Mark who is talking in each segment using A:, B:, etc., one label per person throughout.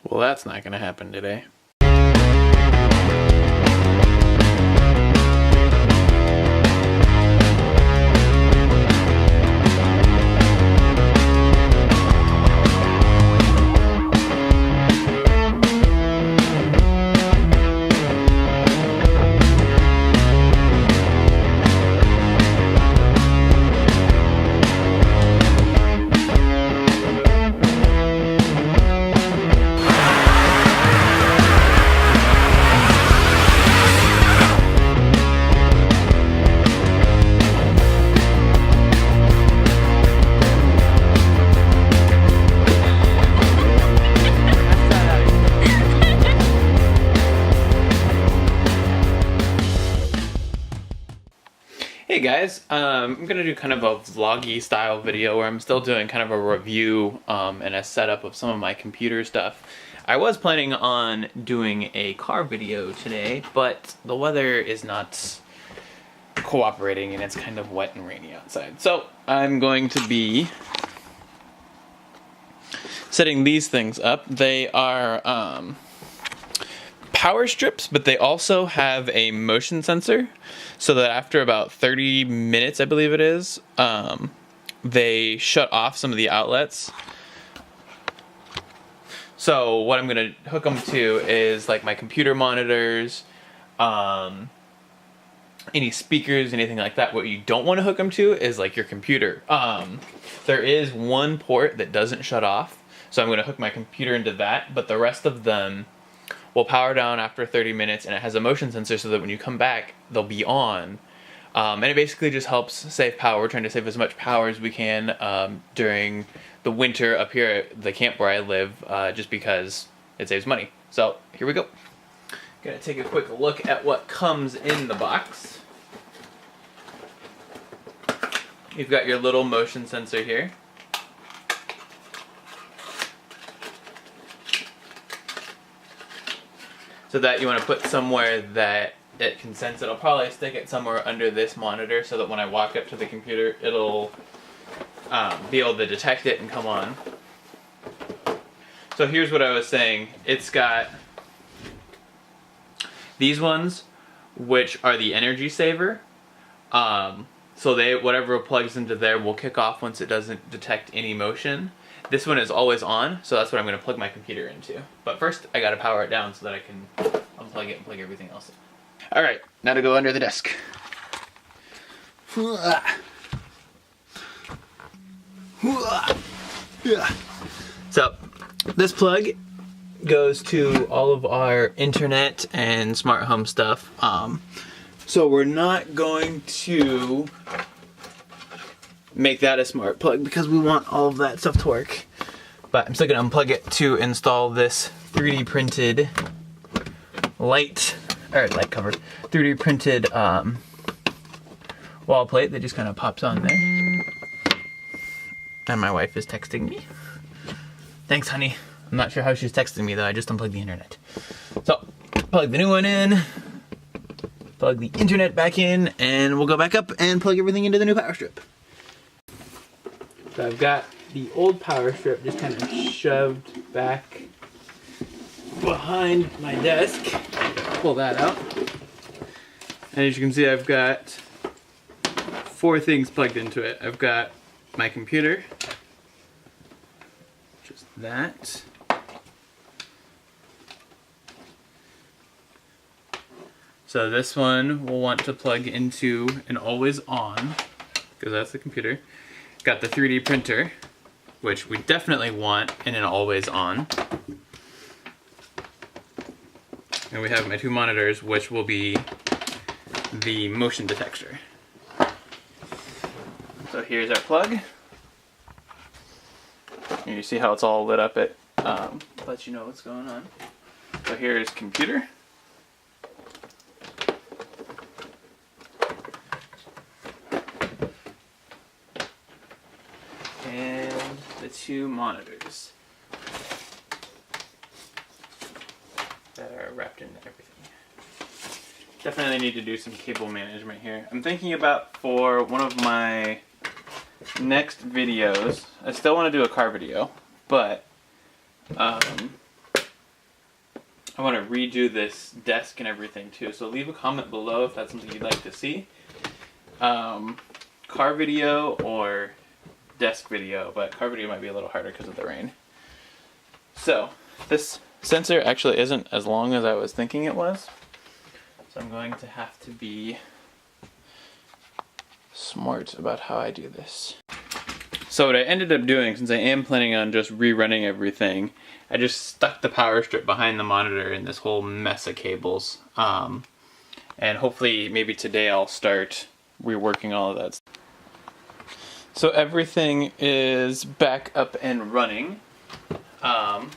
A: Well, that's not gonna happen today. Hey guys, I'm gonna do kind of a vloggy style video where I'm still doing kind of a review and a setup of some of my computer stuff. I was planning on doing a car video today, but the weather is not cooperating and it's kind of wet and rainy outside. So I'm going to be setting these things up. They are power strips, but they also have a motion sensor, so that after about 30 minutes, I believe it is, they shut off some of the outlets. So what I'm going to hook them to is like my computer monitors, any speakers, anything like that. What you don't want to hook them to is like your computer. There is one port that doesn't shut off, so I'm going to hook my computer into that, but the rest of them will power down after 30 minutes, and it has a motion sensor so that when you come back, they'll be on. And it basically just helps save power. We're trying to save as much power as we can during the winter up here at the camp where I live, just because it saves money. So here we go. Gonna take a quick look at what comes in the box. You've got your little motion sensor here. So that you want to put somewhere that it can sense it. I'll probably stick it somewhere under this monitor so that when I walk up to the computer, it'll be able to detect it and come on. So here's what I was saying. It's got these ones, which are the energy saver. So whatever plugs into there will kick off once it doesn't detect any motion. This one is always on, so that's what I'm going to plug my computer into. But first, I got to power it down so that I can unplug it and plug everything else in. Alright, now to go under the desk. So, this plug goes to all of our internet and smart home stuff. So we're not going to make that a smart plug because we want all of that stuff to work. But I'm still going to unplug it to install this 3D printed light cover, 3D printed wall plate that just kind of pops on there. And my wife is texting me. Thanks, honey. I'm not sure how she's texting me though, I just unplugged the internet. So, plug the new one in, plug the internet back in, and we'll go back up and plug everything into the new power strip. So I've got the old power strip just kind of shoved back behind my desk. Pull that out. And as you can see, I've got 4 things plugged into it. I've got my computer, just that. So this one we'll want to plug into an always on, because that's the computer. Got the 3D printer, which we definitely want in an always on. And we have my 2 monitors, which will be the motion detector. So here's our plug. And you see how it's all lit up. It lets you know what's going on. So here's computer. And the 2 monitors that are wrapped in everything. Definitely need to do some cable management here. I'm thinking about for one of my next videos, I still want to do a car video, but I want to redo this desk and everything too. So leave a comment below if that's something you'd like to see. Car video or desk video, but car video might be a little harder because of the rain. So this sensor actually isn't as long as I was thinking it was. So I'm going to have to be smart about how I do this. So what I ended up doing, since I am planning on just rerunning everything, I just stuck the power strip behind the monitor in this whole mess of cables. And hopefully maybe today I'll start reworking all of that. So everything is back up and running. What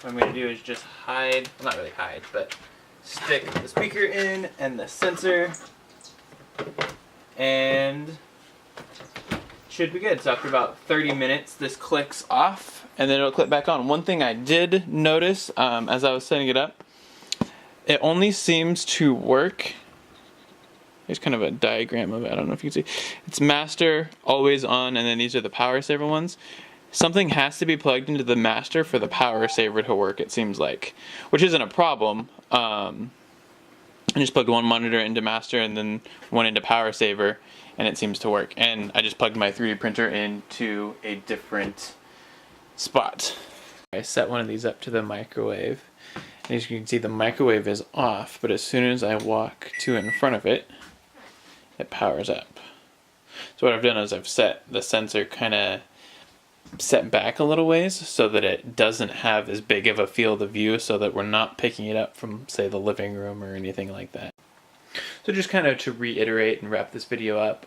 A: I'm going to do is just hide, well, not really hide, but stick the speaker in and the sensor, and should be good. So after about 30 minutes, this clicks off, and then it'll click back on. One thing I did notice as I was setting it up, it only seems to work. There's kind of a diagram of it. I don't know if you can see. It's master, always on, and then these are the power saver ones. Something has to be plugged into the master for the power saver to work, it seems like, which isn't a problem. I just plugged one monitor into master and then one into power saver, and it seems to work. And I just plugged my 3D printer into a different spot. I set one of these up to the microwave, and as you can see, the microwave is off, but as soon as I walk to in front of it, it powers up. So what I've done is I've set the sensor kind of set back a little ways so that it doesn't have as big of a field of view, so that we're not picking it up from, say, the living room or anything like that. So just kind of to reiterate and wrap this video up,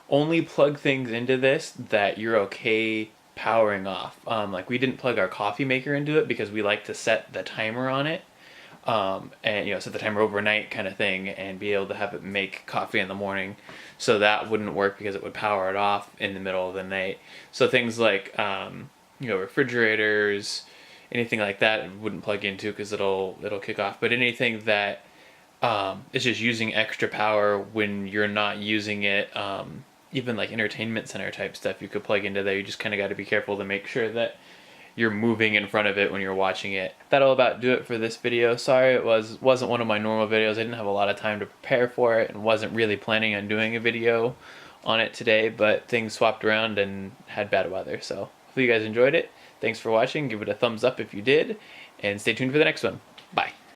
A: only plug things into this that you're okay powering off. Like we didn't plug our coffee maker into it because we like to set the timer on it, and set the timer overnight kind of thing, and be able to have it make coffee in the morning. So that wouldn't work because it would power it off in the middle of the night. So things like refrigerators, anything like that, it wouldn't plug into because it'll kick off. But anything that is just using extra power when you're not using it, even like entertainment center type stuff, you could plug into there. You just kind of got to be careful to make sure that you're moving in front of it when you're watching it. That'll about do it for this video. Sorry it wasn't one of my normal videos. I didn't have a lot of time to prepare for it and wasn't really planning on doing a video on it today, but things swapped around and had bad weather. So hopefully you guys enjoyed it. Thanks for watching. Give it a thumbs up if you did, and stay tuned for the next one.